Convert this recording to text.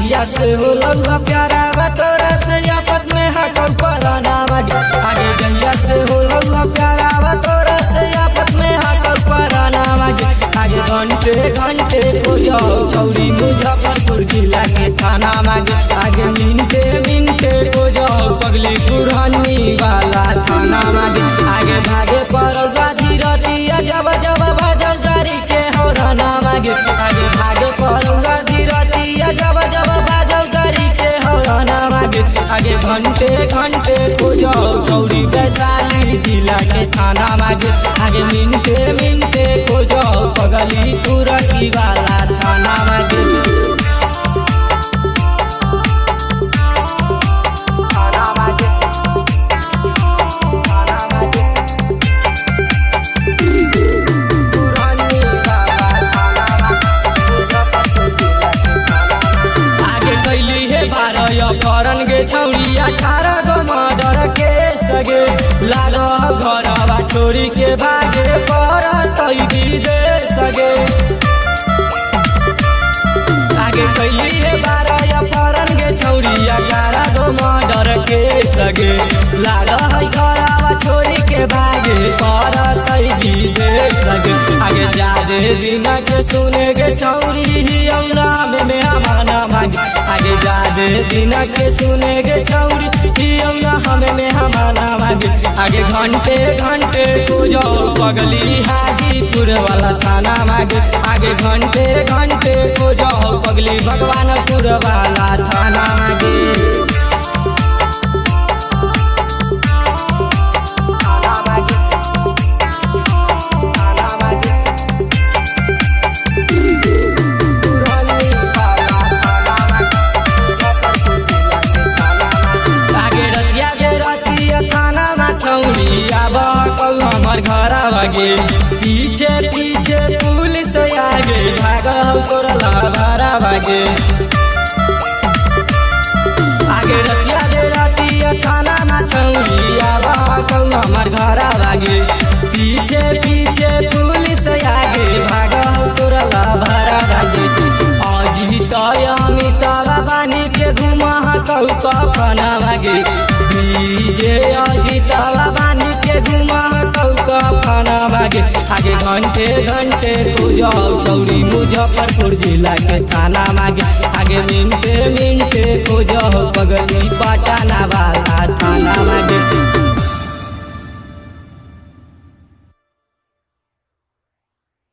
जहिया से हो लगा प्यारा तोरा से आफत में हटल पराना बागे। आगे जहिया से हो लगा प्यारा तोरा से आफत में हटल पराना बागे। आगे घंटे घंटे को जाओ चौरी मुजफ्फरपुर जिला के थाना मांगे। आगे मिनटे मिनटे को जाओ पगली पुरानी वाला थाना मांगे। आगे भागे पर गाजी रतिया जब जब बाजल गाड़ी के हौराना मांगे। आगे भागे पर गाजी रतिया जब जब बाजल गाड़ी के हौराना मांगे। आगे घंटे घंटे को जाओ चौरी वैशाली जिला के थाना मांगे। आगे मिनटे मिनटे को जाओ पगली तुरकी वाला थाना मांगे। करन गे छौरी 18 गो मर्डर के सगे। लालो घरवा छोड़ी के भागे पर तैदी दे सगे। आगे कैली है 12 करन गे छौरी 18 गो मर्डर के सगे। लालो घरवा छोड़ी के भागे पर तैदी दे सगे। आगे जादे दिन के सुने गे छौरी नाम में हमारा मांगे। आगे जादे दिन के सुने गे छौरी हमें में हमारा मांगे। आगे घंटे घंटे को जाओ पगली हाजीपुर वाला थाना मांगे। आगे घंटे घंटे को जाओ पगली भगवानपुर वाला थाना मांगे। हमार घर आगे पीछे पीछे पुलिस आगे भागल तोरा भरा भागे। आगे रतिया दे रातिया थाना ना छौरी हमार घर आगे पीछे पीछे पुलिस आगे भागल तोरा भरा भागे। अजीत अमिताभ बानी के घुमा कफना भागे। डीजे अजीत बानी के घुमा कफना भागे। आगे घंटे घंटे को जाओ चौरी मुजफ्फरपुर जिला के थाना मांगे। आगे मिनटे मिनटे को जाओ पगली पटना वाला थाना मांगे।